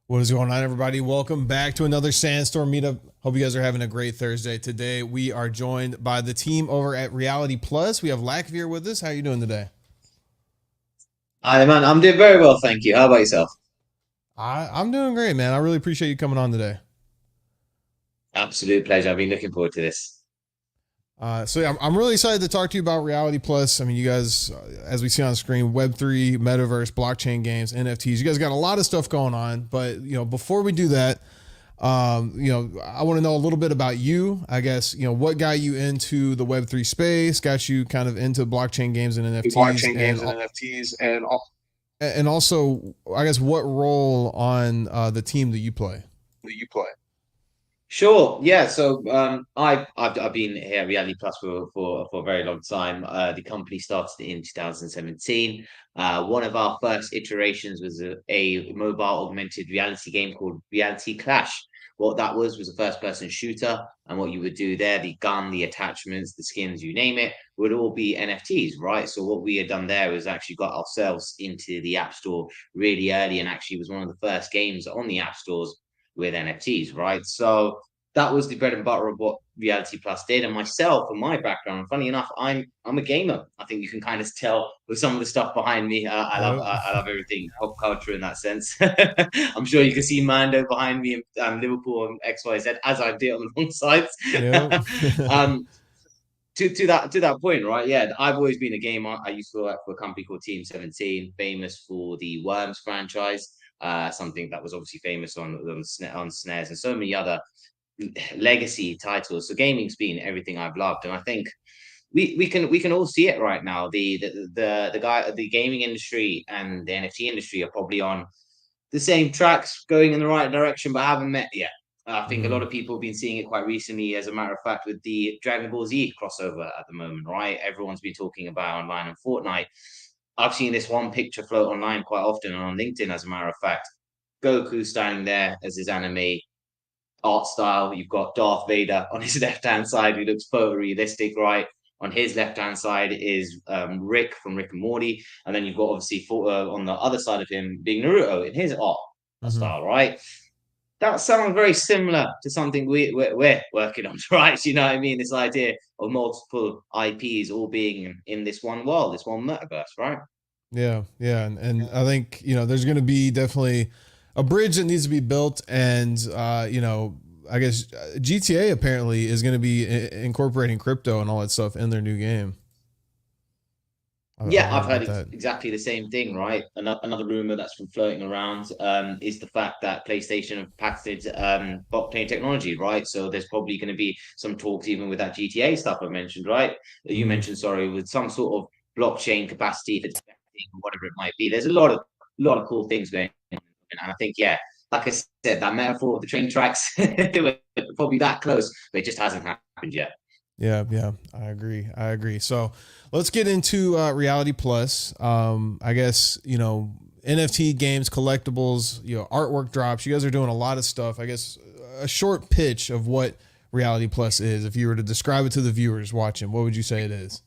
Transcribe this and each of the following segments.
What is going on, everybody? Welcome back to another SandStorm Meetup. Hope you guys are having a great Thursday. Today, we are joined by the team over at Reality Plus. We have Lakvir with us. How are you doing today? Hi, man. I'm doing very well, thank you. How about yourself? I'm doing great, man. I really appreciate you coming on today. Absolute pleasure. I've been looking forward to this. So yeah, I'm really excited to talk to you about Reality Plus. I mean, you guys, as we see on the screen, Web3, Metaverse, blockchain games, NFTs. You guys got a lot of stuff going on. But before we do that, I want to know a little bit about you. I guess what got you into the Web3 space, got you kind of into blockchain games and NFTs, blockchain games and NFTs and all and also, I guess, what role on the team that you play? that you play. Sure. Yeah. So I've been here at Reality Plus for a very long time. The company started in 2017. One of our first iterations was a mobile augmented reality game called Reality Clash. What that was a first person shooter, and what you would do there, the gun, the attachments, the skins, you name it, would all be NFTs, right? So what we had done there was actually got ourselves into the App Store really early, and actually was one of the first games on the App Stores with NFTs, right? So that was the bread and butter of what Reality Plus did. And myself and my background, funny enough, I'm a gamer. I think you can kind of tell with some of the stuff behind me. Yep. I love everything pop culture in that sense. I'm sure you can see Mando behind me, Liverpool and XYZ as I do on the wrong sides. Yep. um, to that point, right? Yeah, I've always been a gamer. I used to work for a company called Team 17, famous for the Worms franchise. Something that was obviously famous on snares and so many other legacy titles. So gaming's been everything I've loved, and I think we can all see it right now. The gaming industry and the NFT industry are probably on the same tracks, going in the right direction, but haven't met yet. I think a lot Mhm. of people have been seeing it quite recently, as a matter of fact, with the Dragon Ball Z crossover at the moment, right? Everyone's been talking about online and Fortnite. I've seen this one picture float online quite often and on LinkedIn, as a matter of fact. Goku standing there as his anime art style. You've got Darth Vader on his left hand side, who looks photorealistic, right? On his left hand side is Rick from Rick and Morty, and then you've got obviously on the other side of him being Naruto in his art Mhm. style, right? That sounds very similar to something we're working on, right? You know what I mean? This idea of multiple IPs all being in this one world, this one metaverse, right? Yeah, yeah, and I think there's going to be definitely a bridge that needs to be built, and I guess GTA apparently is going to be incorporating crypto and all that stuff in their new game. I've Yeah, heard I've about heard that. exactly the same thing, right? Another rumor that's been floating around is the fact that PlayStation have patented blockchain technology, right? So there's probably going to be some talks even with that GTA stuff I mentioned, right? You Mhm. mentioned, sorry, with some sort of blockchain capacity for testing or whatever it might be. There's a lot of cool things going on, and I think, yeah, like I said, that metaphor of the train tracks, they were probably that close, but it just hasn't happened yet. Yeah, yeah, I agree. I agree. So let's get into Reality Plus. I guess NFT games, collectibles, artwork drops. You guys are doing a lot of stuff. I guess a short pitch of what Reality Plus is. If you were to describe it to the viewers watching, what would you say it is?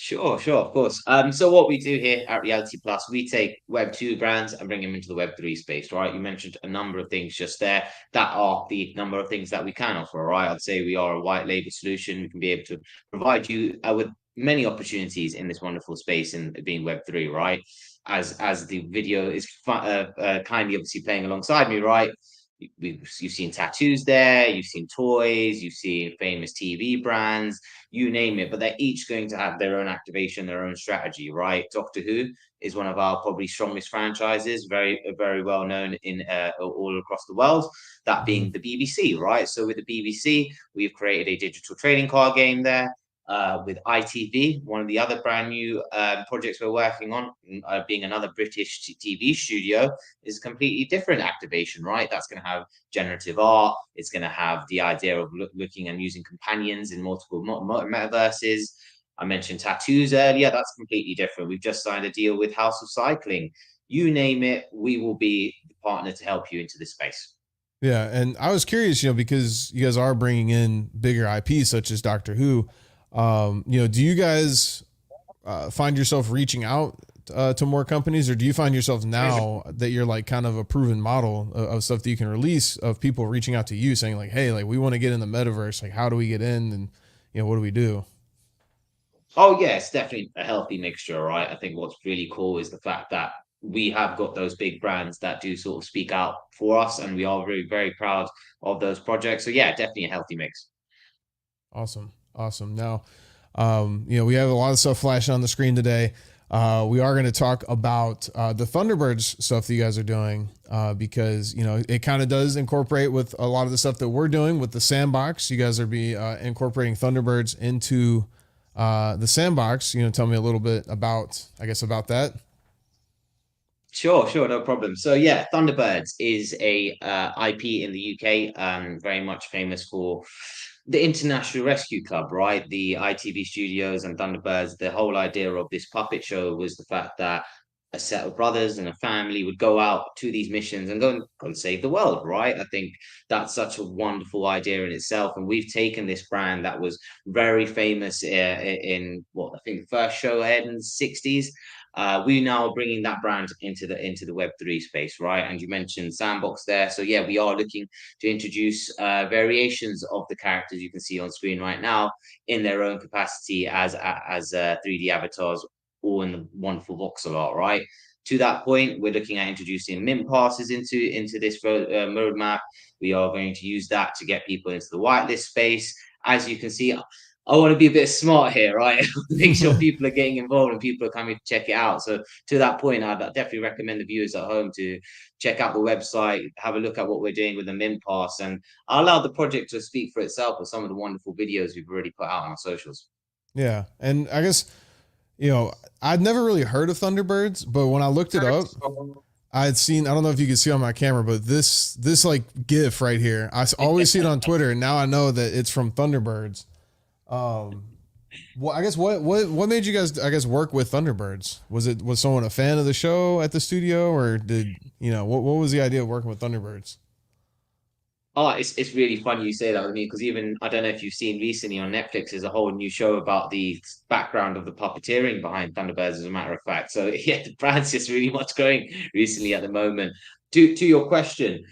Sure, of course. So what we do here at Reality Plus, we take Web 2 brands and bring them into the Web 3 space, right? You mentioned a number of things just there. That are the number of things that we can offer, right? I'd say we are a white label solution. We can be able to provide you with many opportunities in this wonderful space in being Web 3, right? As the video is kindly obviously playing alongside me, right? You've seen tattoos there, you've seen toys, you've seen famous TV brands, you name it, but they're each going to have their own activation, their own strategy, right? Doctor Who is one of our probably strongest franchises, very well known in all across the world. That Mhm. being the BBC, right? So with the BBC, we've created a digital trading card game there. With ITV, one of the other brand new projects we're working on, being another British TV studio, is a completely different activation, right? That's going to have generative art. It's going to have the idea of looking and using companions in multiple metaverses. I mentioned tattoos earlier. That's completely different. We've just signed a deal with House of Cycling. You name it, we will be the partner to help you into this space. Yeah, and I was curious, because you guys are bringing in bigger IPs such as Doctor Who. Do you guys find yourself reaching out to more companies, or do you find yourself now that you're like kind of a proven model of stuff that you can release, of people reaching out to you saying like, hey, like we want to get in the metaverse, like how do we get in, and what do we do? Oh yeah, it's definitely a healthy mixture, right? I think what's really cool is the fact that we have got those big brands that do sort of speak out for us, and we are very, very proud of those projects. So yeah, definitely a healthy mix. Awesome. Awesome. Now, we have a lot of stuff flashing on the screen today. We are going to talk about the Thunderbirds stuff that you guys are doing, because, it kind of does incorporate with a lot of the stuff that we're doing with the Sandbox. You guys are incorporating Thunderbirds into the Sandbox. Tell me a little bit about that. Sure, no problem. So yeah, Thunderbirds is a IP in the UK, very much famous for the International Rescue Club, right? The ITV Studios and Thunderbirds. The whole idea of this puppet show was the fact that a set of brothers and a family would go out to these missions and go and save the world, right? I think that's such a wonderful idea in itself, and we've taken this brand that was very famous in what I think the first show aired in the 60s. We now are bringing that brand into the Web3 space, right? And you mentioned Sandbox there, so yeah, we are looking to introduce variations of the characters you can see on screen right now in their own capacity as 3D avatars, all in the wonderful voxel art, right? To that point, we're looking at introducing mint passes into this roadmap. We are going to use that to get people into the whitelist space. As you can see, I want to be a bit smart here, right? Make sure people are getting involved and people are coming to check it out. So to that point, I'd definitely recommend the viewers at home to check out the website, have a look at what we're doing with the mint pass, and I'll allow the project to speak for itself with some of the wonderful videos we've already put out on our socials. Yeah. And I guess, I'd never really heard of Thunderbirds, but when I looked it up, I'd seen, I don't know if you can see on my camera, but this like GIF right here, I always see it on Twitter, and now I know that it's from Thunderbirds. Well, I guess what made you guys work with Thunderbirds? Was someone a fan of the show at the studio, or did what was the idea of working with Thunderbirds? Oh, it's really funny you say that with me, because even I don't know if you've seen recently on Netflix, there's a whole new show about the background of the puppeteering behind Thunderbirds, as a matter of fact. So yeah, the brand's just really much going recently at the moment. To your question,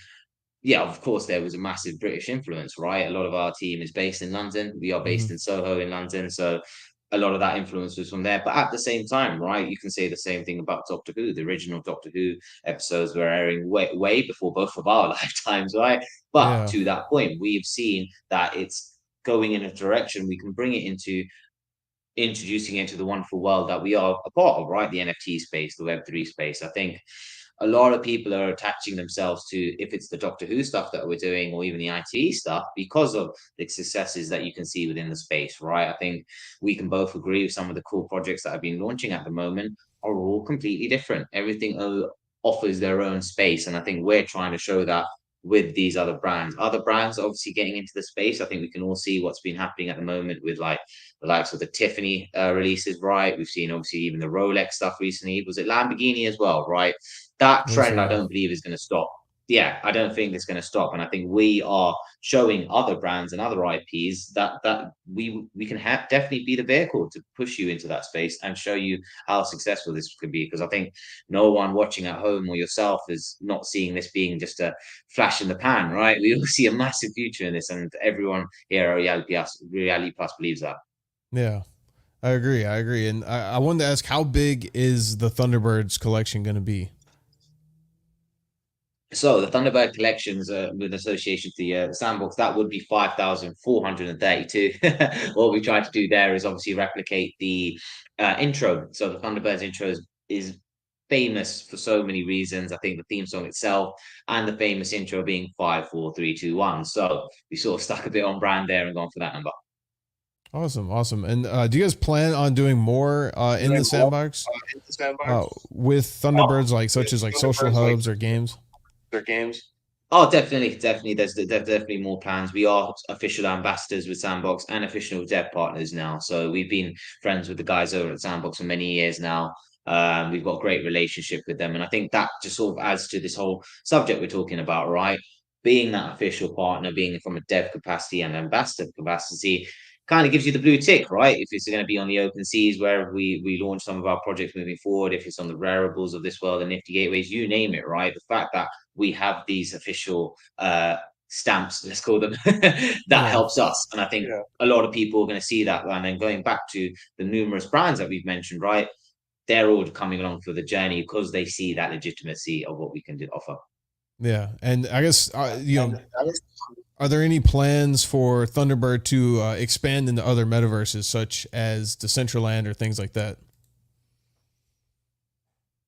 yeah, of course, there was a massive British influence, right? A lot of our team is based in London. We are based in Soho in London. So a lot of that influence was from there. But at the same time, right, you can say the same thing about Doctor Who. The original Doctor Who episodes were airing way before both of our lifetimes, right? But Yeah. to that point, we've seen that it's going in a direction we can bring it into, introducing it to the wonderful world that we are a part of, right? The NFT space, the Web3 space. I think a lot of people are attaching themselves to, if it's the Doctor Who stuff that we're doing, or even the IT stuff, because of the successes that you can see within the space, right? I think we can both agree with some of the cool projects that have been launching at the moment are all completely different. Everything offers their own space, and I think we're trying to show that with these other brands. Other brands obviously getting into the space. I think we can all see what's been happening at the moment with like the likes of the Tiffany releases, right? We've seen obviously even the Rolex stuff recently. Was it Lamborghini as well, right? That Yes, trend I sir. don't believe is going to stop. Yeah, I don't think it's going to stop, and I think we are showing other brands and other IPs that we can definitely be the vehicle to push you into that space and show you how successful this could be. Because I think no one watching at home or yourself is not seeing this being just a flash in the pan, right? We all see a massive future in this, and everyone here at Reality Plus believes that. Yeah. I agree. And I wanted to ask, how big is the Thunderbirds collection going to be? So the Thunderbird collections, with association to the Sandbox, that would be 5,432. What we try to do there is obviously replicate the intro. So the Thunderbirds intro is famous for so many reasons. I think the theme song itself and the famous intro being 5, 4, 3, 2, 1. So we sort of stuck a bit on brand there and gone for that number. Awesome. And do you guys plan on doing more in the Sandbox In the Sandbox, with Thunderbirds, like such as like social hubs or games? their games. Oh, definitely. There's definitely more plans. We are official ambassadors with Sandbox and official dev partners now. So we've been friends with the guys over at Sandbox for many years now. We've got a great relationship with them, and I think that just sort of adds to this whole subject we're talking about, right? Being that official partner, being from a dev capacity and ambassador capacity, kind of gives you the blue tick, right? If it's going to be on the open seas where we launch some of our projects moving forward, if it's on the wearables of this world, the nifty gateways, you name it, right? The fact that we have these official stamps, let's call them, that helps us. And I think a lot of people are going to see that. And then going back to the numerous brands that we've mentioned, right? They're all coming along for the journey because they see that legitimacy of what we can offer. Yeah. And I guess, are there any plans for Thunderbird to expand into other metaverses such as Decentraland or things like that?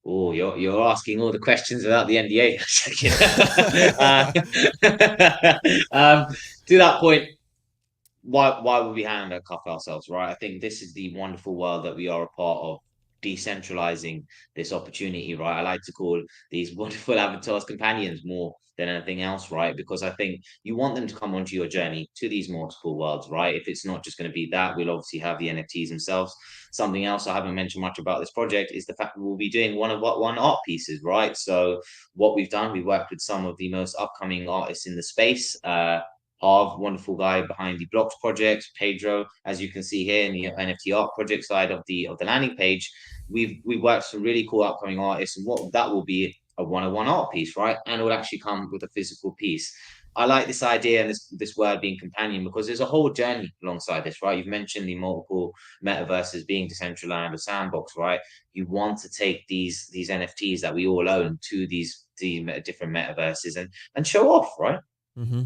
Oh, you're asking all the questions without the NDA. To that point, why would we handcuff ourselves, right? I think this is the wonderful world that we are a part of, decentralizing this opportunity, right? I like to call these wonderful avatars companions more than anything else, right? Because I think you want them to come onto your journey to these multiple worlds, right? If it's not just going to be that, we'll obviously have the NFTs themselves. Something else I haven't mentioned much about this project is the fact that we'll be doing one art pieces, right? So what we've done, we've worked with some of the most upcoming artists in the space. Harv, wonderful guy behind the Blocks project, Pedro, as you can see here in the NFT art project side of the landing page, we've worked with some really cool upcoming artists, and what that will be a one-on-one art piece, right? And it will actually come with a physical piece. I like this idea and this word being companion because there's a whole journey alongside this, right? You've mentioned the multiple metaverses being Decentraland or Sandbox, right? You want to take these NFTs that we all own to these different metaverses and show off, right? Mm-hmm.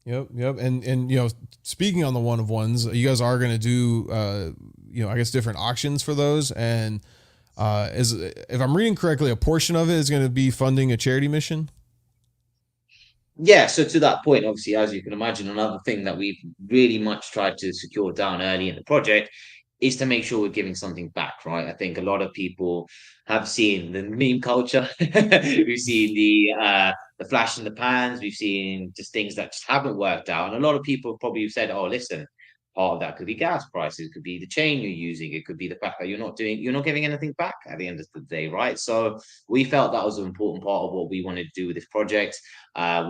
Yep. And speaking on the one of ones, you guys are going to do I guess different auctions for those, and if I'm reading correctly, a portion of it is going to be funding a charity mission. Yeah, so to that point, obviously, as you can imagine, another thing that we've really much tried to secure down early in the project is to make sure we're giving something back, right? I think a lot of people have seen the meme culture. We've seen the flash in the pans. We've seen just things that just haven't worked out. And a lot of people probably have said, oh, listen, part of that could be gas prices, it could be the chain you're using, it could be the fact that you're not giving anything back at the end of the day, right? So we felt that was an important part of what we wanted to do with this project.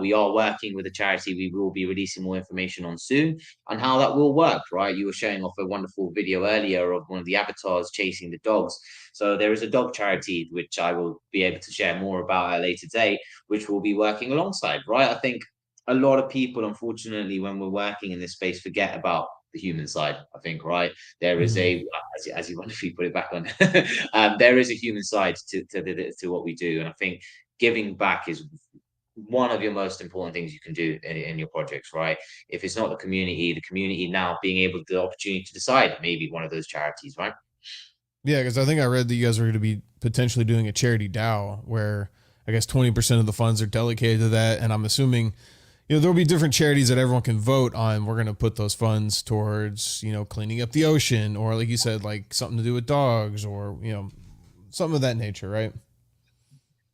We are working with a charity we will be releasing more information on soon on how that will work, right? You were showing off a wonderful video earlier of one of the avatars chasing the dogs. So there is a dog charity, which I will be able to share more about at a later date, which we'll be working alongside, right? I think a lot of people, unfortunately, when we're working in this space, forget about the human side. I think, right, there is as you wonderfully put it back on, there is a human side to what we do, and I think giving back is one of your most important things you can do in your projects, right? If it's not the community now being able to the opportunity to decide maybe one of those charities, right? Yeah, because I think I read that you guys were going to be potentially doing a charity DAO where I guess 20% of the funds are dedicated to that, and I'm assuming there'll be different charities that everyone can vote on. We're going to put those funds towards, cleaning up the ocean, or like you said, like something to do with dogs, or, something of that nature, right?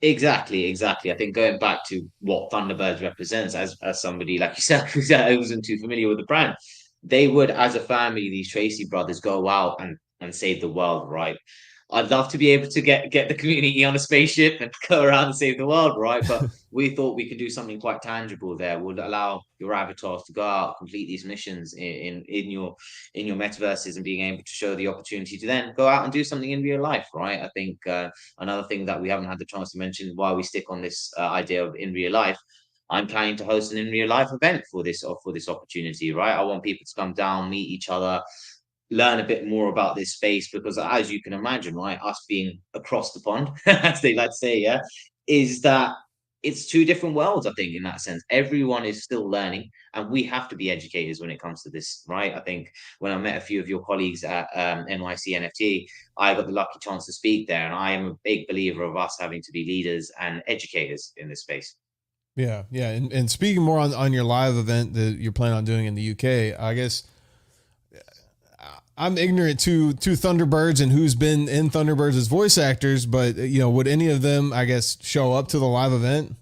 Exactly. I think going back to what Thunderbirds represents as somebody like yourself who wasn't too familiar with the brand, they would, as a family, these Tracy brothers go out and save the world, right? I'd love to be able to get the community on a spaceship and go around and save the world, right? But we thought we could do something quite tangible there. Would allow your avatars to go out, complete these missions in your metaverses, and being able to show the opportunity to then go out and do something in real life, right? I think another thing that we haven't had the chance to mention while we stick on this idea of in real life. I'm planning to host an in real life event for this opportunity, right? I want people to come down, meet each other, learn a bit more about this space, because as you can imagine, right, us being across the pond, as they like to say, yeah, is that it's two different worlds. I think in that sense, everyone is still learning, and we have to be educators when it comes to this, right? I think when I met a few of your colleagues at NYC NFT, I got the lucky chance to speak there, and I am a big believer of us having to be leaders and educators in this space. Yeah. And speaking more on your live event that you're planning on doing in the UK, I guess I'm ignorant to Thunderbirds and who's been in Thunderbirds as voice actors, but would any of them, I guess, show up to the live event?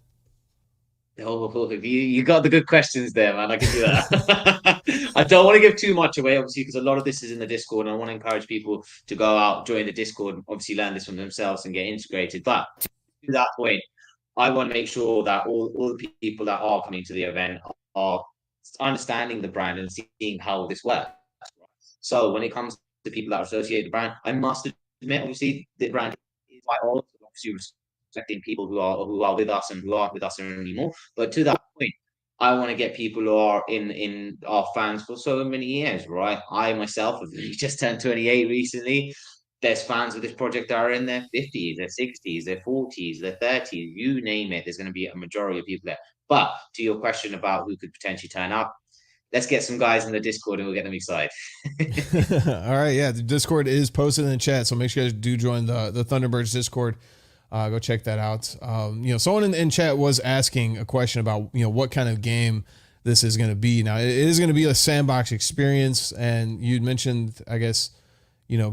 Oh, you got the good questions there, man. I can do that. I don't want to give too much away, obviously, because a lot of this is in the Discord, and I want to encourage people to go out, join the Discord, and obviously learn this from themselves and get integrated. But to that point, I want to make sure that all the people that are coming to the event are understanding the brand and seeing how this works, So when it comes to people that associate the brand, I must admit, obviously, the brand is quite old. Obviously, respecting people who are with us and who aren't with us anymore. But to that point, I want to get people who are in our fans for so many years, right? I myself have just turned 28 recently. There's fans of this project that are in their 50s, their 60s, their 40s, their 30s, you name it. There's going to be a majority of people there. But to your question about who could potentially turn up, let's get some guys in the Discord and we'll get them excited. All right. Yeah. The Discord is posted in the chat. So make sure you guys do join the Thunderbirds Discord. Go check that out. Someone in chat was asking a question about, what kind of game this is going to be. Now, it is going to be a sandbox experience. And you'd mentioned, I guess,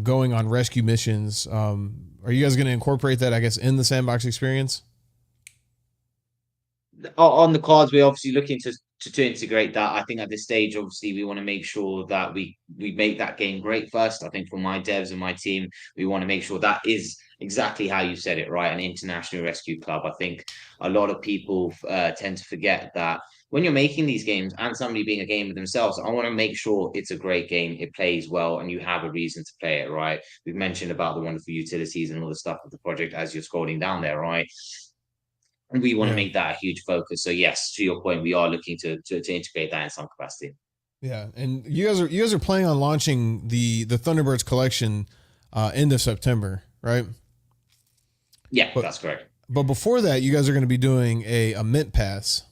going on rescue missions. Are you guys going to incorporate that, I guess, in the sandbox experience? On the cards, we're obviously looking to integrate that. I think at this stage, obviously, we want to make sure that we make that game great first. I think for my devs and my team, we want to make sure that is exactly how you said it, right? An international rescue club. I think a lot of people tend to forget that when you're making these games and somebody being a gamer themselves, I want to make sure it's a great game, it plays well, and you have a reason to play it, right? We've mentioned about the wonderful utilities and all the stuff of the project as you're scrolling down there, right? And we want to make that a huge focus. So yes, to your point, we are looking to integrate that in some capacity. Yeah, and you guys are planning on launching the Thunderbirds collection end of September, right? Yeah, that's correct. But before that, you guys are going to be doing a mint pass.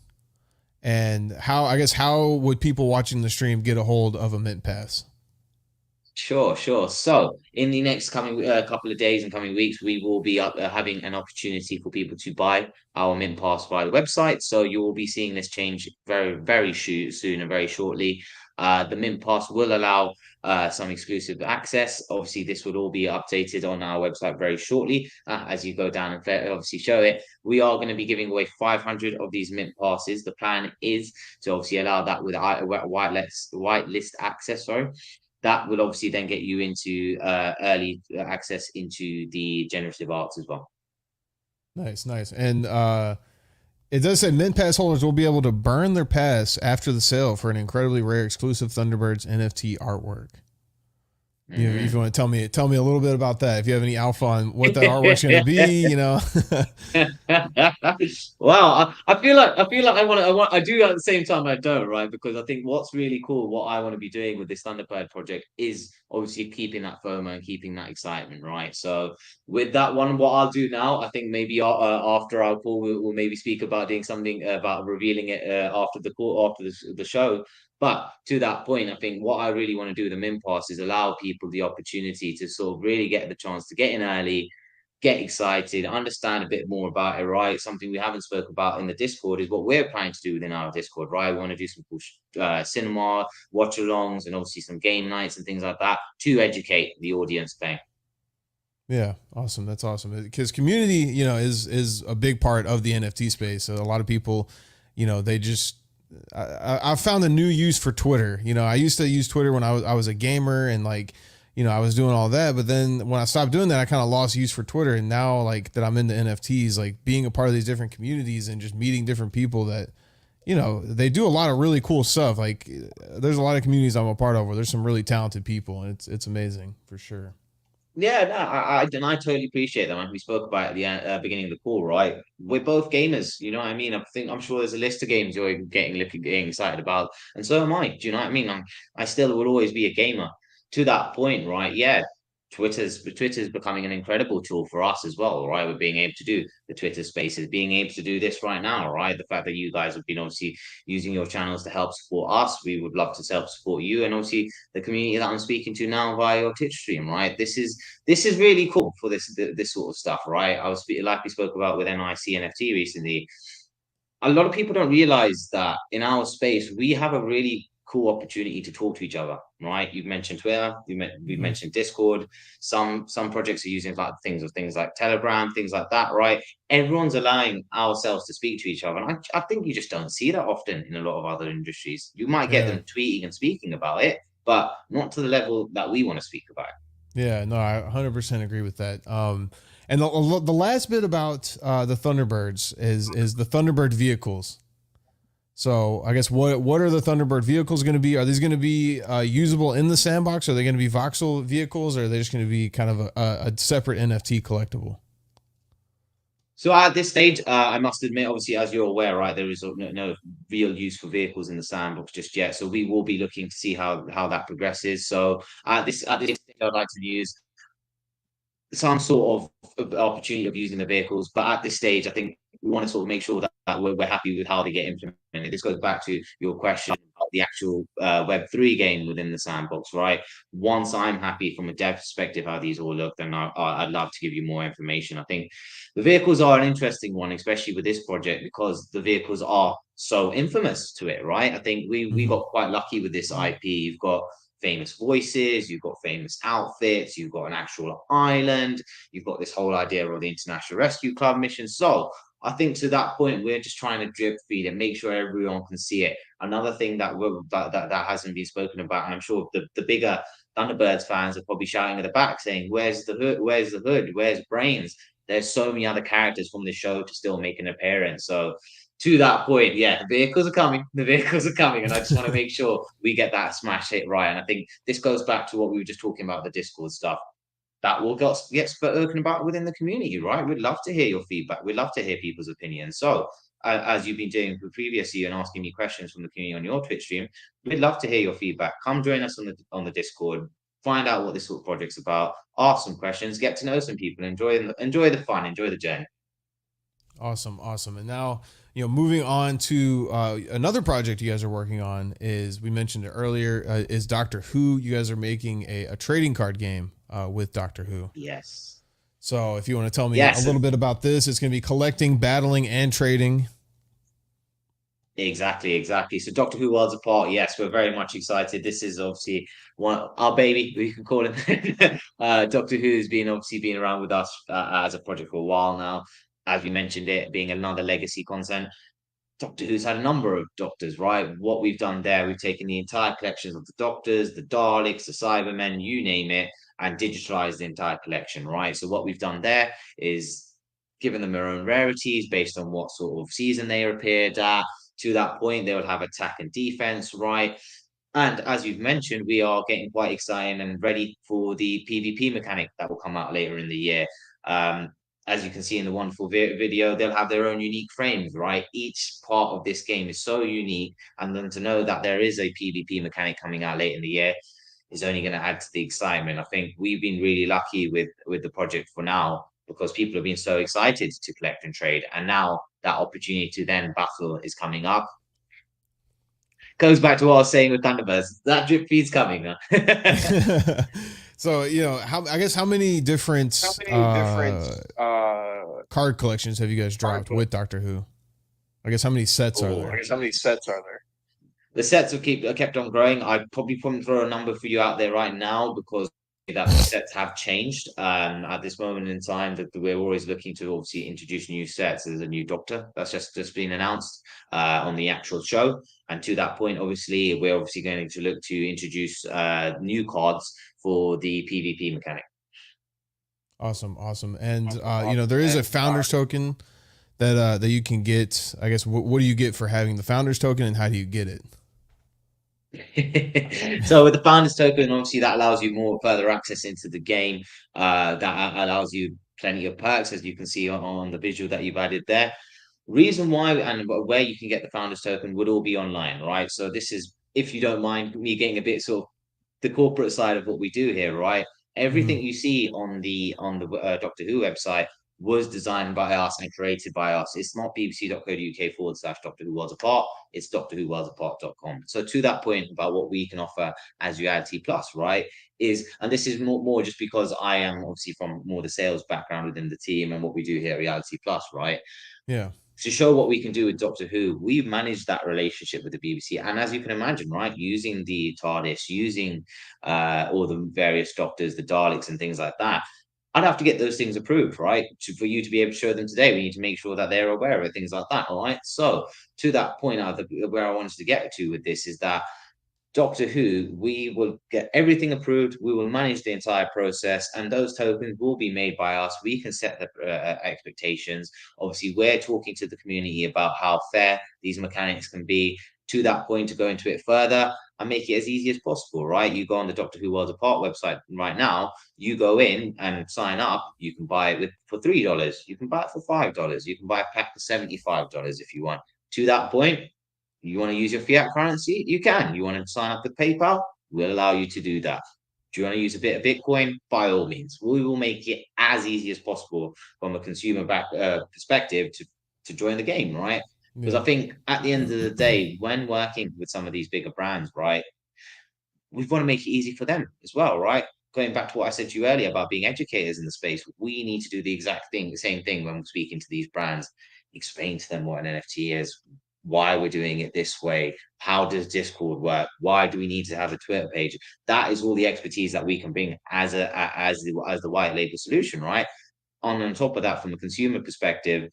And how would people watching the stream get a hold of a mint pass? Sure. So in the next coming couple of days and coming weeks, we will be having an opportunity for people to buy our mint pass via the website. So you will be seeing this change very, very soon and very shortly. The mint pass will allow some exclusive access. Obviously, this will all be updated on our website very shortly as you go down and obviously show it. We are going to be giving away 500 of these mint passes. The plan is to obviously allow that with whitelist access. Sorry. That will obviously then get you into early access into the generative arts as well. Nice. And it does say mint pass holders will be able to burn their pass after the sale for an incredibly rare exclusive Thunderbirds NFT artwork. If you want to tell me a little bit about that, if you have any alpha on what that artwork's going to be, Well, I feel like I do at the same time I don't, right? Because I think what's really cool, what I want to be doing with this Thunderbird project is obviously keeping that FOMO and keeping that excitement, right? So with that one, what I'll do now, I think maybe after our call, we'll maybe speak about doing something about revealing it after the call, after the show. But to that point, I think what I really want to do with the mint pass is allow people the opportunity to sort of really get the chance to get in early, get excited, understand a bit more about it, right? Something we haven't spoke about in the Discord is what we're planning to do within our Discord, right? We want to do some cool cinema, watch-alongs, and obviously some game nights and things like that to educate the audience thing. Yeah, awesome. That's awesome. Because community, is a big part of the NFT space. So a lot of people, they just I found a new use for Twitter. I used to use Twitter when I was a gamer and I was doing all that. But then when I stopped doing that, I kind of lost use for Twitter. And now that I'm into NFTs, being a part of these different communities and just meeting different people that, they do a lot of really cool stuff. There's a lot of communities I'm a part of where there's some really talented people, and it's amazing for sure. Yeah, no, I totally appreciate that, man. We spoke about it at the beginning of the call, right? We're both gamers, you know what I mean? I'm sure there's a list of games you're getting excited about, and so am I. Do you know what I mean? I still will always be a gamer. To that point, right? Yeah, Twitter's becoming an incredible tool for us as well, right? We're being able to do the Twitter Spaces, being able to do this right now, right? The fact that you guys have been obviously using your channels to help support us, we would love to help support you, and obviously the community that I'm speaking to now via your Twitch stream, right? This is really cool for this sort of stuff, right? I was like we spoke about with NIC NFT recently. A lot of people don't realize that in our space we have a really cool opportunity to talk to each other, right? You've mentioned Twitter, we've mentioned Discord. Some projects are using things like Telegram, things like that, right? Everyone's allowing ourselves to speak to each other, and I think you just don't see that often in a lot of other industries. You might get them tweeting and speaking about it, but not to the level that we want to speak about it. Yeah, no, I 100% agree with that. And the last bit about the Thunderbirds is the Thunderbird vehicles. So I guess what are the Thunderbird vehicles going to be? Are these going to be usable in the sandbox? Are they going to be voxel vehicles, or are they just going to be kind of a separate NFT collectible? So at this stage, I must admit, obviously, as you're aware, right, there is no real use for vehicles in the sandbox just yet. So we will be looking to see how that progresses. So at this stage, I'd like to use some sort of opportunity of using the vehicles. But at this stage, I think we want to sort of make sure that we're happy with how they get implemented. This goes back to your question about the actual Web3 game within the sandbox, right? Once I'm happy from a dev perspective how these all look, then I'd love to give you more information. I think the vehicles are an interesting one, especially with this project, because the vehicles are so infamous to it, right? I think we got quite lucky with this IP. You've got famous voices, you've got famous outfits, you've got an actual island, you've got this whole idea of the International Rescue Club mission. So I think to that point, we're just trying to drip feed and make sure everyone can see it. Another thing that hasn't been spoken about, and I'm sure the bigger Thunderbirds fans are probably shouting at the back saying, "Where's the hood? Where's the hood? Where's Brains?" There's so many other characters from the show to still make an appearance. So to that point, yeah, the vehicles are coming. The vehicles are coming, and I just want to make sure we get that smash hit right. And I think this goes back to what we were just talking about, the Discord stuff. That will get spoken about within the community, right? We'd love to hear your feedback. We'd love to hear people's opinions. So, as you've been doing previously and asking me questions from the community on your Twitch stream, we'd love to hear your feedback. Come join us on the Discord. Find out what this sort of project's about. Ask some questions. Get to know some people. Enjoy the fun. Enjoy the journey. Awesome. And now, moving on to another project you guys are working on is, we mentioned it earlier, is Doctor Who. You guys are making a trading card game with Doctor Who. Yes. So if you want to tell me a little bit about this, it's going to be collecting, battling, and trading. Exactly. So Doctor Who Worlds Apart, yes, we're very much excited. This is obviously our baby, we can call it. Doctor Who has been around with us as a project for a while now. As we mentioned, it being another legacy content. Doctor Who's had a number of Doctors, right? What we've done there, we've taken the entire collections of the Doctors, the Daleks, the Cybermen, you name it, and digitalized the entire collection, right? So what we've done there is given them their own rarities based on what sort of season they appeared at. To that point, they would have attack and defense, right? And as you've mentioned, we are getting quite excited and ready for the PvP mechanic that will come out later in the year. As you can see in the wonderful video, they'll have their own unique frames, right? Each part of this game is so unique. And then to know that there is a PvP mechanic coming out late in the year is only going to add to the excitement. I think we've been really lucky with the project for now, because people have been so excited to collect and trade. And now that opportunity to then battle is coming up. Goes back to what I was saying with Thunderbirds. That drip feed's coming. So, how many different card collections have you guys dropped with Doctor Who? I guess how many sets are there? The sets have kept on growing. I probably couldn't throw a number for you out there right now, because that the sets have changed at this moment in time. That we're always looking to obviously introduce new sets. There's a new Doctor that's just been announced on the actual show, and to that point, obviously we're going to look to introduce new cards for the PvP mechanic. Awesome. And there is a founders token that you can get. I guess what do you get for having the founders token, and how do you get it? So with the founders token, obviously that allows you more further access into the game. That allows you plenty of perks, as you can see on the visual that you've added there. Reason why and where you can get the founders token would all be online, right? So this is, if you don't mind me getting a bit sort of the corporate side of what we do here, right? Everything you see on the Doctor Who website was designed by us and created by us. It's not bbc.co.uk/Doctor Who Worlds Apart. It's drwhoworldsapart.com. So to that point about what we can offer as Reality Plus, right, and this is more just because I am obviously from more the sales background within the team and what we do here at Reality Plus, right? Yeah. To show what we can do with Doctor Who, we've managed that relationship with the BBC. And as you can imagine, right, using the TARDIS, using all the various Doctors, the Daleks and things like that, I'd have to get those things approved, right? For you to be able to show them today, we need to make sure that they're aware of things like that, all right? So to that point, where I wanted to get to with this is that Doctor Who, we will get everything approved. We will manage the entire process, and those tokens will be made by us. We can set the expectations. Obviously, we're talking to the community about how fair these mechanics can be. To that point, to go into it further and make it as easy as possible, right? You go on the Doctor Who Worlds Apart website right now. You go in and sign up. You can buy it for $3. You can buy it for $5. You can buy a pack for $75 if you want. To that point, you want to use your fiat currency? You can. You want to sign up with PayPal? We'll allow you to do that. Do you want to use a bit of Bitcoin? By all means. We will make it as easy as possible from a consumer perspective to join the game, right? Because I think at the end of the day, when working with some of these bigger brands, right, we want to make it easy for them as well, right? Going back to what I said to you earlier about being educators in the space, we need to do the same thing when we're speaking to these brands. Explain to them what an NFT is, why we're doing it this way, how does Discord work, why do we need to have a Twitter page? That is all the expertise that we can bring as the white label solution, right? On top of that, from a consumer perspective,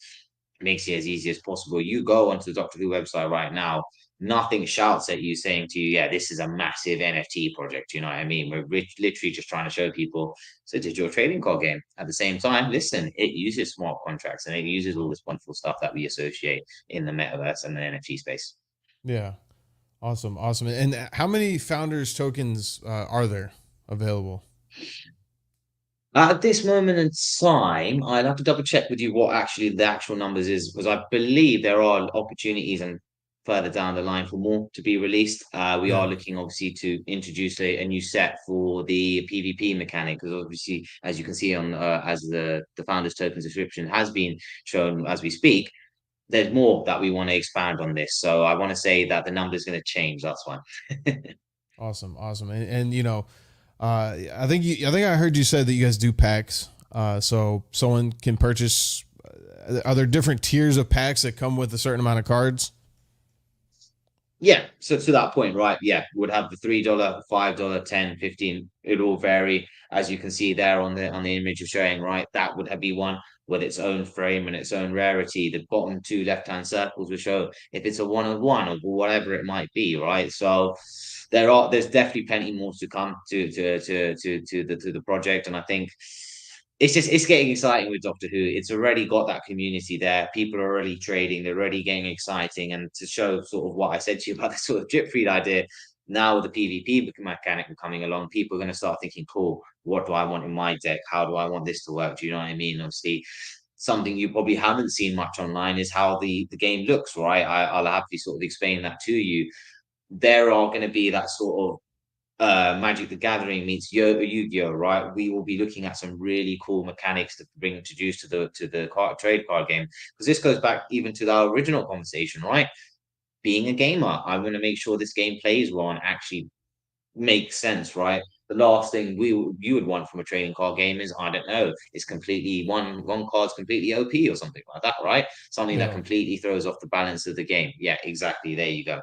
makes it as easy as possible. You go onto the Doctor Who website right now, nothing shouts at you saying to you, yeah, this is a massive NFT project. You know what I mean? We're literally just trying to show people it's a digital trading card game. At the same time, listen, it uses smart contracts and it uses all this wonderful stuff that we associate in the metaverse and the NFT space. Yeah. Awesome. And how many founders tokens are there available? At this moment in time, I'd have to double check with you what actually the actual numbers is, because I believe there are opportunities and further down the line for more to be released. We are looking obviously to introduce a new set for the PvP mechanic, because obviously, as you can see on as the founders tokens description has been shown as we speak, there's more that we want to expand on this. So I want to say that the number is going to change. That's why. Awesome. And you know, I think I heard you said that you guys do packs. So someone can purchase. Are there different tiers of packs that come with a certain amount of cards? Yeah, so to that point, right? Yeah, would have the $3, $5, 10, 15. It all vary, as you can see there on the image you're showing, right? That would be one with its own frame and its own rarity. The bottom two left-hand circles will show if it's a one-on-one or whatever it might be, right? So there's definitely plenty more to come to the project, and I think it's getting exciting with Doctor Who. It's already got that community there. People are already trading. They're already getting exciting. And to show sort of what I said to you about the sort of drip feed idea, now with the PvP mechanic coming along, people are going to start thinking, cool, what do I want in my deck? How do I want this to work? Do you know what I mean? Obviously, something you probably haven't seen much online is how the game looks, right? I'll happily sort of explain that to you. There are going to be that sort of Magic the Gathering meets Yu-Gi-Oh, right? We will be looking at some really cool mechanics to bring introduced to the trade card game, because this goes back even to our original conversation, right? Being a gamer, I want to make sure this game plays well and actually makes sense, right? The last thing you would want from a trading card game is, I don't know, it's completely one card's completely OP or something like that, right? Something that completely throws off the balance of the game. Yeah, exactly. There you go.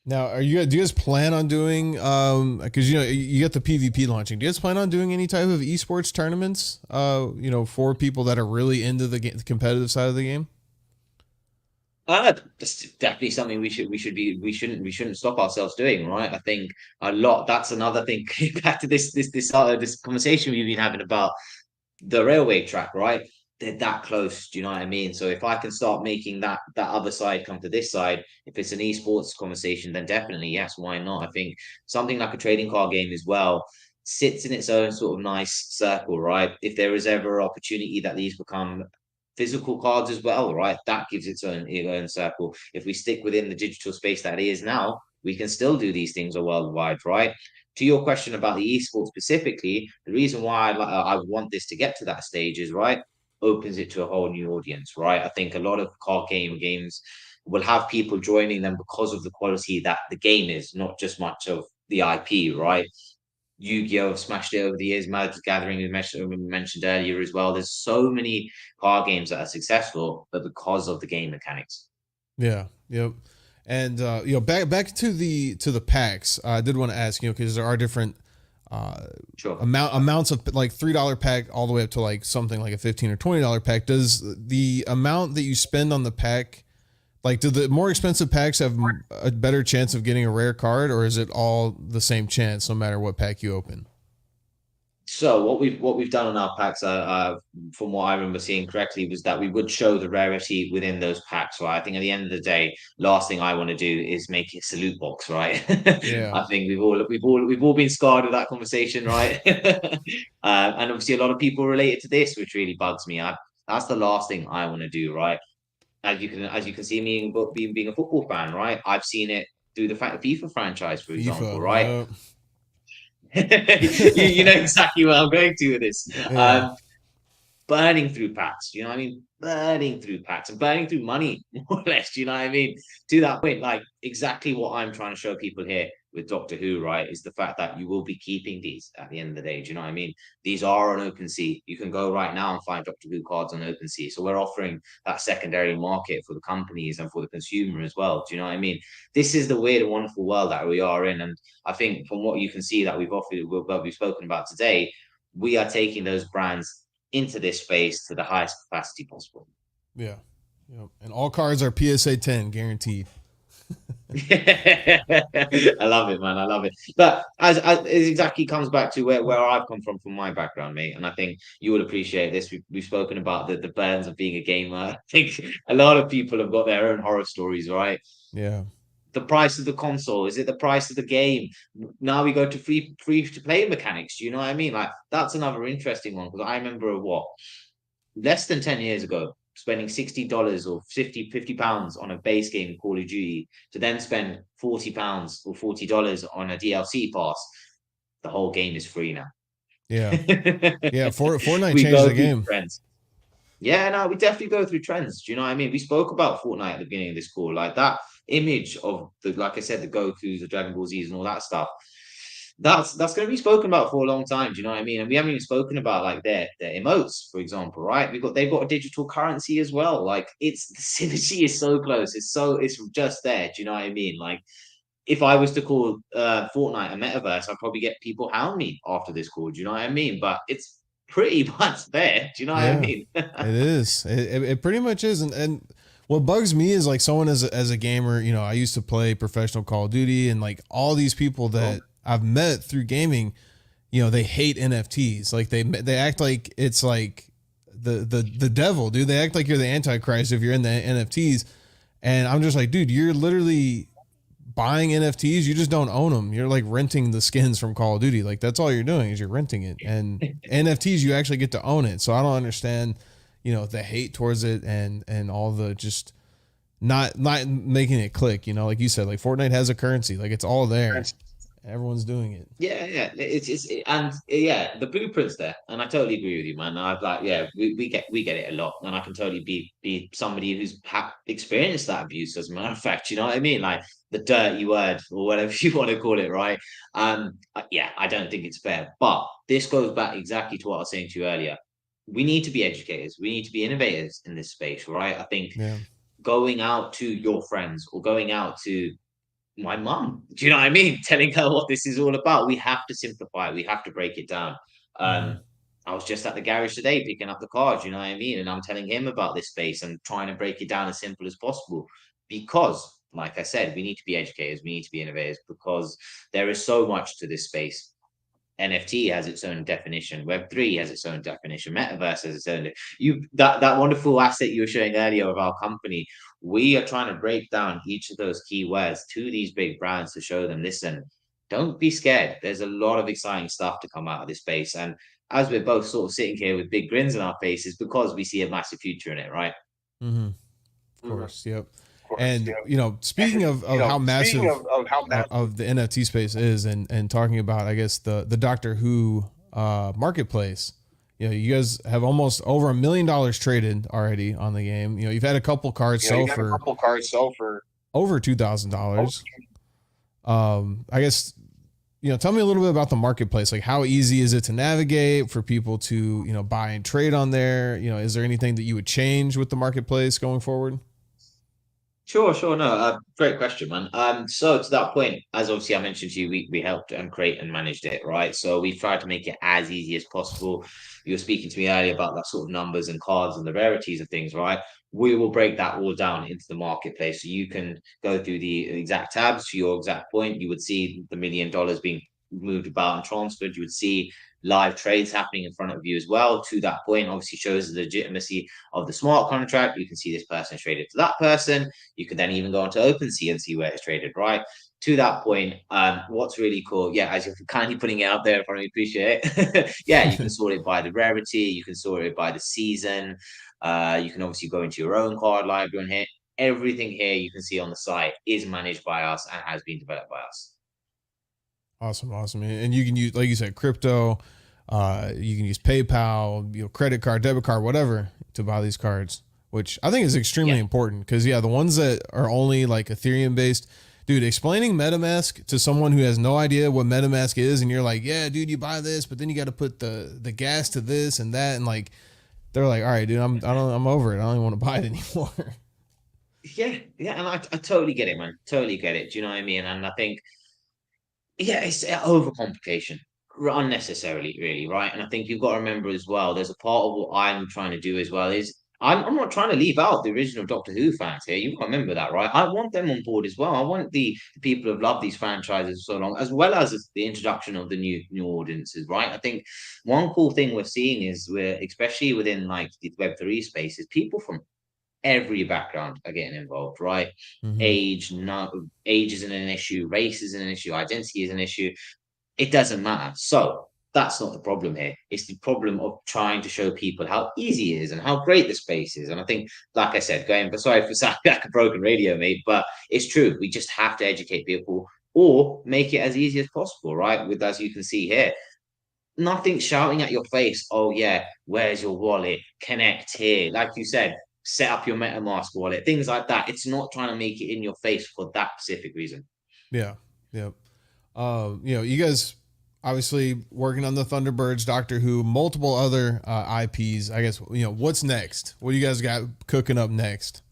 Now, do you guys plan on doing, because, you know, you get the PvP launching. Do you guys plan on doing any type of esports tournaments, you know, for people that are really into the competitive side of the game? That's definitely something we shouldn't stop ourselves doing, right? I think that's another thing. Back to this conversation we've been having about the railway track, right? They're that close. Do you know what I mean? So if I can start making that other side come to this side, if it's an esports conversation, then definitely yes, why not? I think something like a trading card game as well sits in its own sort of nice circle, right? If there is ever an opportunity that these become physical cards as well, right? That gives its own circle. If we stick within the digital space that it is now, we can still do these things worldwide, right? To your question about the esports specifically, the reason why I want this to get to that stage is, right, opens it to a whole new audience, right? I think a lot of card games will have people joining them because of the quality that the game is, not just much of the IP, right? Yu-Gi-Oh! Have smashed it over the years. Magic the Gathering we mentioned earlier as well. There's so many card games that are successful, but because of the game mechanics. Yeah. Yep. And you know, back to the packs. I did want to ask, you know, because there are different amounts of, like, $3 pack all the way up to like something like a $15 or $20 pack. Does the amount that you spend on the pack, Like, do the more expensive packs have a better chance of getting a rare card, or is it all the same chance no matter what pack you open? So what we've done on our packs, from what I remember seeing correctly, was that we would show the rarity within those packs, right? I think at the end of the day, last thing I want to do is make it a loot box, right? Yeah. I think we've all been scarred with that conversation, right? And obviously a lot of people related to this, which really bugs me. That's the last thing I want to do, right? As you can see me being a football fan, right? I've seen it through the FIFA franchise, for example, FIFA, right? yep. You know exactly where I'm going to with this. Yeah. Burning through packs, you know what I mean? Burning through packs and burning through money, more or less, you know what I mean? To that point, like exactly what I'm trying to show people here with Doctor Who, right, is the fact that you will be keeping these at the end of the day. Do you know what I mean? These are on OpenSea. You can go right now and find Doctor Who cards on OpenSea. So we're offering that secondary market for the companies and for the consumer as well. Do you know what I mean? This is the weird and wonderful world that we are in. And I think from what you can see that we've offered, what we've spoken about today, we are taking those brands into this space to the highest capacity possible. Yeah. Yep. And all cards are PSA 10 guaranteed. I love it, man. I love it. But as it exactly comes back to where I've come from my background, mate. And I think you will appreciate this. We've spoken about the burdens of being a gamer. I think a lot of people have got their own horror stories, right? Yeah. The price of the console, is it the price of the game? Now we go to free to play mechanics. Do you know what I mean? Like that's another interesting one, because I remember less than 10 years ago spending $60 or 50 pounds on a base game of Call of Duty, to then spend 40 pounds or $40 on a DLC pass. The whole game is free now. Yeah. Yeah. Fortnite We changed go the through game. trends. Yeah, no, we definitely go through trends. Do you know what I mean? We spoke about Fortnite at the beginning of this call, like that image of like I said, the Goku's, the Dragon Ball Z's, and all that stuff. That's going to be spoken about for a long time. Do you know what I mean? And we haven't even spoken about like their emotes, for example, right? They've got a digital currency as well. Like it's the synergy is so close. It's just there. Do you know what I mean? Like if I was to call Fortnite a metaverse, I'd probably get people hound me after this call. Do you know what I mean? But it's pretty much there. Do you know what I mean? It is. It pretty much is. And what bugs me is like someone as a gamer, you know, I used to play professional Call of Duty, and like all these people that I've met through gaming, you know, they hate NFTs. Like they act like it's like the devil, dude. They act like you're the Antichrist if you're in the NFTs. And I'm just like, dude, you're literally buying NFTs. You just don't own them. You're like renting the skins from Call of Duty. Like that's all you're doing is you're renting it. And NFTs, you actually get to own it. So I don't understand, you know, the hate towards it and all the just not making it click, you know, like you said, like Fortnite has a currency, like it's all there. Everyone's doing it. Yeah. The blueprint's there, and I totally agree with you, man. I've like, yeah, we get it a lot, and I can totally be somebody who's experienced that abuse. As a matter of fact, you know what I mean, like the dirty word or whatever you want to call it, right? Yeah, I don't think it's fair, but this goes back exactly to what I was saying to you earlier. We need to be educators. We need to be innovators in this space, right? I think going out to your friends or going out to my mum, do you know what I mean? Telling her what this is all about. We have to simplify it. We have to break it down. I was just at the garage today picking up the car, do you know what I mean? And I'm telling him about this space and trying to break it down as simple as possible. Because, like I said, we need to be educators, we need to be innovators, because there is so much to this space. NFT has its own definition. Web3 has its own definition. Metaverse has its own. That wonderful asset you were showing earlier of our company. We are trying to break down each of those keywords to these big brands to show them, listen, don't be scared. There's a lot of exciting stuff to come out of this space. And as we're both sort of sitting here with big grins on our faces, because we see a massive future in it, right? Mm-hmm. Of course, yep. And you know, speaking of how massive of the NFT space is, and talking about, I guess the Doctor Who marketplace, you know, you guys have almost over $1 million traded already on the game. You know, you've had a couple cards sell for over $2,000. I guess, you know, tell me a little bit about the marketplace. Like, how easy is it to navigate for people to, you know, buy and trade on there? You know, is there anything that you would change with the marketplace going forward? Sure. No, great question, man. So to that point, as obviously I mentioned to you, we helped and create and managed it, right? So we've tried to make it as easy as possible. You were speaking to me earlier about that sort of numbers and cards and the rarities of things, right? We will break that all down into the marketplace, so you can go through the exact tabs. To your exact point, you would see the $1 million being moved about and transferred. You would see live trades happening in front of you as well. To that point, obviously shows the legitimacy of the smart contract. You can see this person traded to that person. You could then even go onto OpenSea and see where it's traded, right? To that point, what's really cool, yeah, as you're kindly putting it out there, I really appreciate it. Yeah, you can sort it by the rarity, you can sort it by the season. You can obviously go into your own card library and here. Everything here you can see on the site is managed by us and has been developed by us. Awesome. And you can use, like you said, crypto. You can use PayPal, credit card, debit card, whatever to buy these cards, which I think is extremely important because the ones that are only like Ethereum based, dude, explaining MetaMask to someone who has no idea what MetaMask is, and you're like, yeah, dude, you buy this, but then you got to put the gas to this and that, and like they're like, all right, dude, I'm over it. I don't even want to buy it anymore. Yeah, and I totally get it, man. Totally get it. Do you know what I mean? And I think it's overcomplication unnecessarily, really, right? And I think you've got to remember as well, there's a part of what I'm trying to do as well is I'm not trying to leave out the original Doctor Who fans here. You've got to remember that, right? I want them on board as well. I want the people who've loved these franchises so long, as well as the introduction of the new audiences, right? I think one cool thing we're seeing is we're especially within like the Web3 space is people from every background are getting involved, right? Age isn't an issue, race isn't an issue, identity is an issue. It doesn't matter. So that's not the problem here. It's the problem of trying to show people how easy it is and how great the space is. And I think, like I said, sorry for sounding like a broken radio, mate, but it's true. We just have to educate people or make it as easy as possible, right? With, as you can see here, nothing shouting at your face, oh yeah, where's your wallet? Connect here. Like you said, set up your MetaMask wallet, things like that. It's not trying to make it in your face for that specific reason. Yeah. You guys obviously working on the Thunderbirds, Doctor Who, multiple other IPs. I guess, what's next? What do you guys got cooking up next?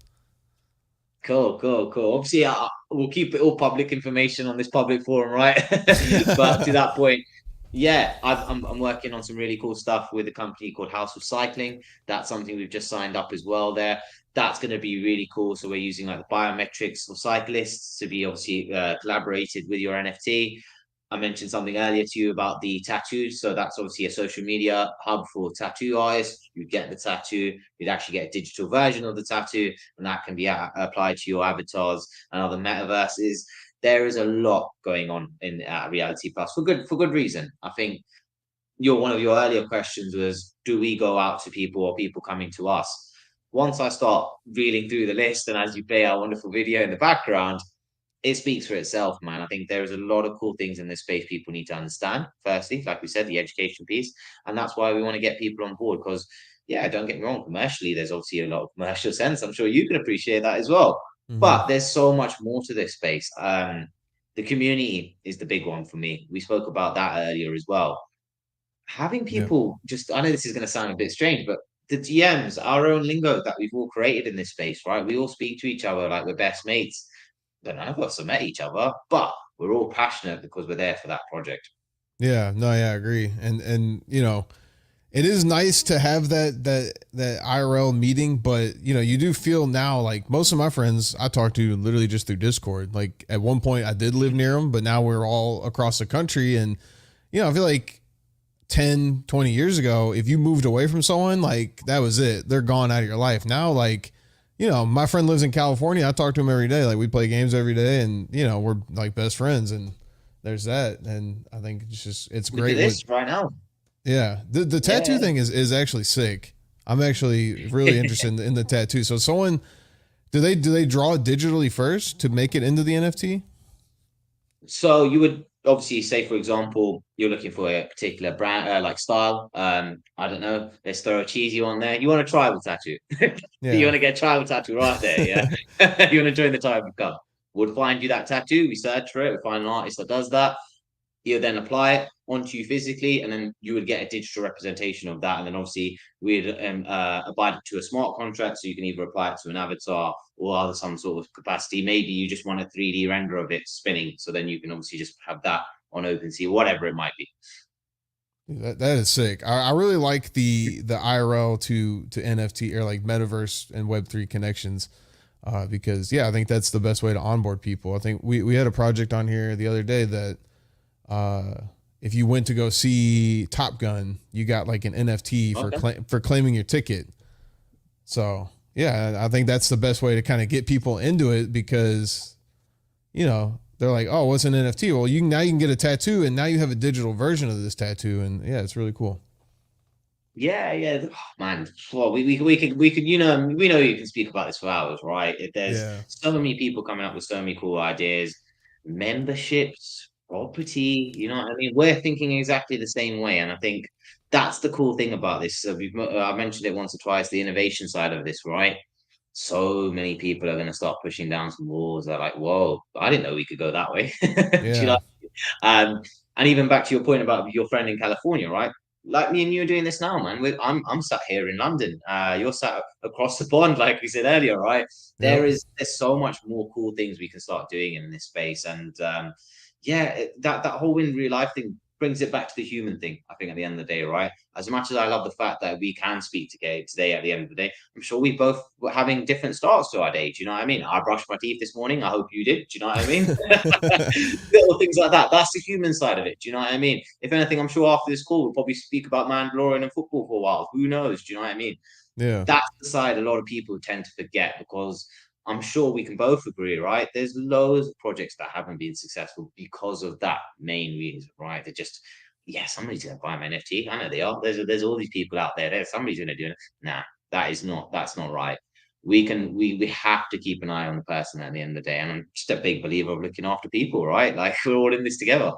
Cool. Obviously, we'll keep it all public information on this public forum, right? But to that point, yeah, I'm working on some really cool stuff with a company called House of Cycling. That's something we've just signed up as well there. That's going to be really cool. So we're using like the biometrics of cyclists to be obviously collaborated with your NFT. I mentioned something earlier to you about the tattoos. So that's obviously a social media hub for tattoo artists. You get the tattoo, you'd actually get a digital version of the tattoo, and that can be applied to your avatars and other metaverses. There is a lot going on in Reality Plus for good reason. I think one of your earlier questions was, do we go out to people or people coming to us? Once I start reeling through the list, and as you play our wonderful video in the background, it speaks for itself, man. I think there is a lot of cool things in this space people need to understand. Firstly, like we said, the education piece. And that's why we want to get people on board because, yeah, don't get me wrong, commercially, there's obviously a lot of commercial sense. I'm sure you can appreciate that as well. But there's so much more to this space. The community is the big one for me. We spoke about that earlier as well. Having people I know this is going to sound a bit strange, but the DMs, our own lingo that we've all created in this space, right? We all speak to each other like we're best mates, but none of us have met each other, but we're all passionate because we're there for that project. Yeah, no, yeah, I agree. And it is nice to have that IRL meeting, but you do feel now like most of my friends I talk to literally just through Discord. Like at one point I did live near them, but now we're all across the country. And, I feel like 10, 20 years ago, if you moved away from someone, like that was it. They're gone out of your life. Now, like, my friend lives in California. I talk to him every day. Like we play games every day and, we're like best friends and there's that. And I think it's great. Look at this right now. Yeah. The tattoo thing is actually sick. I'm actually really interested in the tattoo. So do they draw digitally first to make it into the NFT? So you would obviously say, for example, you're looking for a particular brand, like style. I don't know. Let's throw a cheesy one there. You want a tribal tattoo? You want to get a tribal tattoo right there, yeah? You want to join the tribal club? We'll find you that tattoo. We search for it. We find an artist that does that. He'll then apply it onto you physically, and then you would get a digital representation of that. And then obviously we'd abide to a smart contract, so you can either apply it to an avatar or other some sort of capacity. Maybe you just want a 3D render of it spinning, so then you can obviously just have that on OpenSea, whatever it might be. That is sick. I really like the IRL to NFT or like metaverse and Web3 connections, because I think that's the best way to onboard people. I think we had a project on here the other day that if you went to go see Top Gun, you got like an NFT for claiming your ticket. So I think that's the best way to kind of get people into it, because they're like, oh, what's an NFT? Well, now you can get a tattoo, and now you have a digital version of this tattoo, and it's really cool. Yeah. Oh, man, well, we could we know you can speak about this for hours, right? There's so many people coming up with so many cool ideas, memberships, property. You know what I mean? We're thinking exactly the same way, and I think that's the cool thing about this. So I mentioned it once or twice, the innovation side of this, right? So many people are going to start pushing down some walls. They're like, whoa, I didn't know we could go that way. Do you know? And even back to your point about your friend in California, right? Like me and you are doing this now, man. I'm sat here in London. You're sat across the pond, like we said earlier, right? There's so much more cool things we can start doing in this space, and that whole in real life thing brings it back to the human thing. I think at the end of the day, right? As much as I love the fact that we can speak today, at the end of the day, I'm sure we both were having different starts to our day. Do you know what I mean? I brushed my teeth this morning. I hope you did. Do you know what I mean? Little things like that. That's the human side of it. Do you know what I mean? If anything, I'm sure after this call, we'll probably speak about Mandalorian and football for a while. Who knows? Do you know what I mean? Yeah. That's the side a lot of people tend to forget, because I'm sure we can both agree, right? There's loads of projects that haven't been successful because of that main reason, right? They're just, somebody's going to buy my NFT. I know they are. There's all these people out there. Somebody's going to do it. Nah, that's not right. We have to keep an eye on the person at the end of the day. And I'm just a big believer of looking after people, right? Like, we're all in this together.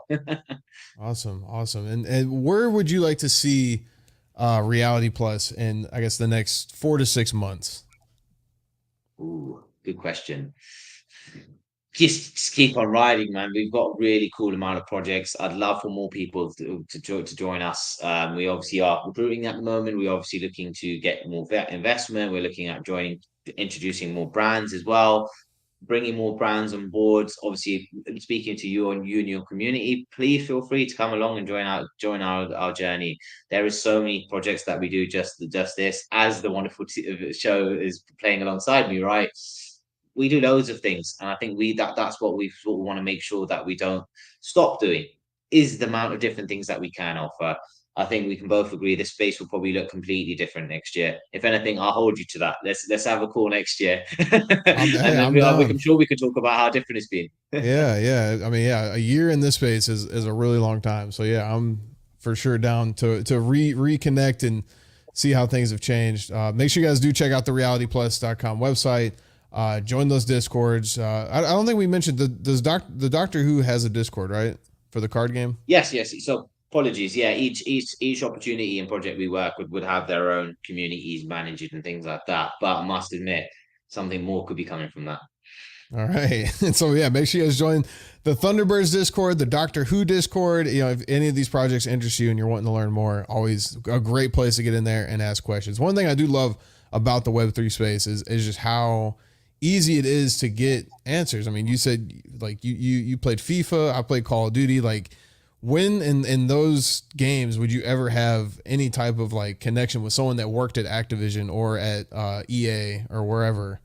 Awesome. And where would you like to see Reality Plus in, I guess, the next 4 to 6 months? Ooh, good question. Just keep on riding, man. We've got a really cool amount of projects. I'd love for more people to join us. We obviously are recruiting at the moment. We're obviously looking to get more investment. We're looking at introducing more brands as well, bringing more brands on board. Obviously, speaking to you and your community, please feel free to come along and join our journey. There is so many projects that we do just this, as the wonderful show is playing alongside me, right? We do loads of things, and I think that's what we sort of want to make sure that we don't stop doing, is the amount of different things that we can offer. I think we can both agree this space will probably look completely different next year. If anything, I'll hold you to that. Let's have a call next year, I'm sure we could talk about how different it's been. Yeah. I mean, a year in this space is a really long time. So I'm for sure down to reconnect and see how things have changed. Make sure you guys do check out the realityplus.com website. Join those discords. I don't think we mentioned the Doctor Who has a Discord, right, for the card game? Yes. So apologies. Yeah, each opportunity and project we work with would have their own communities managed and things like that. But I must admit, something more could be coming from that. All right. So make sure you guys join the Thunderbirds Discord, the Doctor Who Discord. If any of these projects interest you and you're wanting to learn more, always a great place to get in there and ask questions. One thing I do love about the Web3 space is just how easy it is to get answers. I mean, you said like you played FIFA, I played Call of Duty. Like, when in those games would you ever have any type of like connection with someone that worked at Activision or at EA or wherever?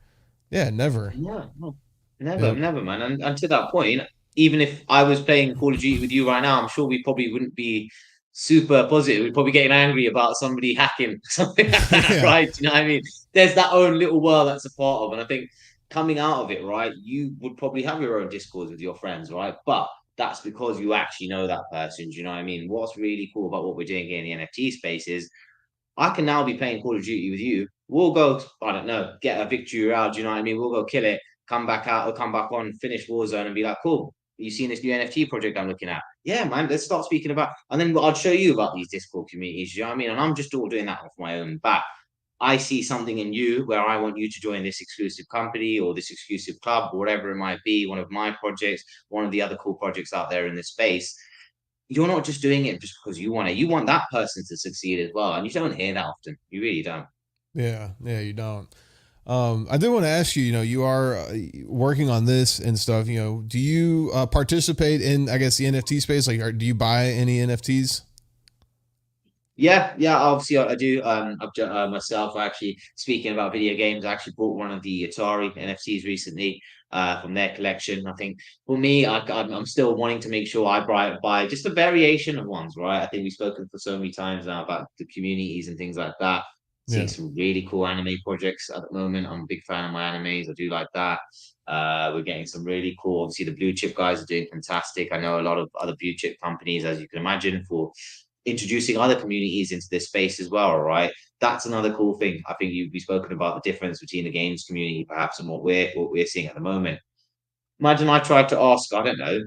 Never. Yeah, no, never, man. And to that point, even if I was playing Call of Duty with you right now, I'm sure we probably wouldn't be super positive. We'd probably getting angry about somebody hacking something like that, right? Do you know what I mean? There's that own little world that's a part of, and I think coming out of it, right, you would probably have your own discords with your friends, right? But that's because you actually know that person. Do you know what I mean? What's really cool about what we're doing here in the NFT space is I can now be playing Call of Duty with you. We'll go, I don't know, get a victory round. Do you know what I mean? We'll go kill it, come back out or come back on, finish Warzone and be like, cool. You seen this new NFT project I'm looking at? Yeah, man, let's start speaking about, and then I'll show you about these Discord communities. You know what I mean? And I'm just all doing that off my own back. I see something in you where I want you to join this exclusive company or this exclusive club, or whatever it might be, one of my projects, one of the other cool projects out there in this space. you're not just doing it just because you want it. You want that person to succeed as well. And you don't hear that often. You really don't. Yeah, you don't. I did want to ask you, you are working on this and stuff, do you participate in, I guess, the NFT space? Like, do you buy any NFTs? Yeah, obviously I do. Myself, actually, speaking about video games, I actually bought one of the Atari NFTs recently from their collection. I think for me, I'm still wanting to make sure I buy just a variation of ones, right? I think we've spoken for so many times now about the communities and things like that. Seeing Yeah. some really cool anime projects at the moment. I'm a big fan of my animes. I do like that. We're getting some really cool. Obviously, the blue chip guys are doing fantastic. I know a lot of other blue chip companies, as you can imagine, for introducing other communities into this space as well, right? That's another cool thing. I think you've spoken about the difference between the games community perhaps and what we're seeing at the moment. Imagine I tried to ask, I don't know,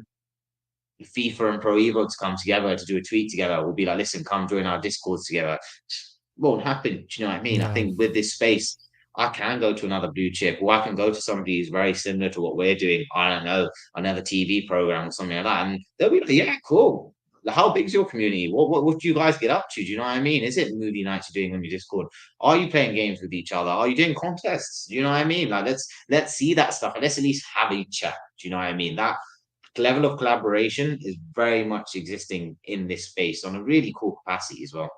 FIFA and Pro Evo to come together to do a tweet together. We'll be like, listen, come join our discords together. Won't happen. Do you know what I mean? I No. think with this space, I can go to another blue chip, or I can go to somebody who's very similar to what we're doing. I don't know, another TV program or something like that. And they'll be like, yeah, cool. How big's your community? What do you guys get up to? Do you know what I mean? Is it movie nights you're doing on your Discord? Are you playing games with each other? Are you doing contests? Do you know what I mean? Like let's see that stuff and let's at least have a chat. Do you know what I mean? That level of collaboration is very much existing in this space on a really cool capacity as well.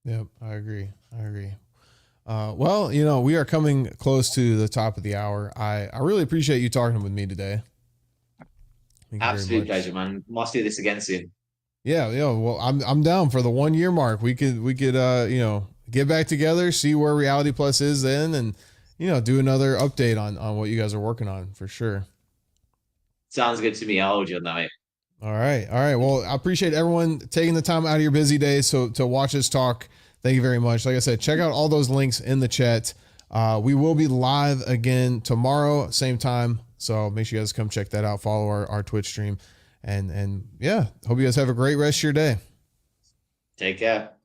Yep, I agree. Well, we are coming close to the top of the hour. I really appreciate you talking with me today. Thank you Absolute pleasure, man. Must do this again soon. Yeah. Well, I'm down for the 1 year mark. We could get back together, see where Reality Plus is then, and do another update on what you guys are working on for sure. Sounds good to me. I'll hold you on that, mate. All right. Well, I appreciate everyone taking the time out of your busy day to watch us talk. Thank you very much. Like I said, check out all those links in the chat. We will be live again tomorrow, same time. So make sure you guys come check that out. Follow our Twitch stream. And yeah, hope you guys have a great rest of your day. Take care.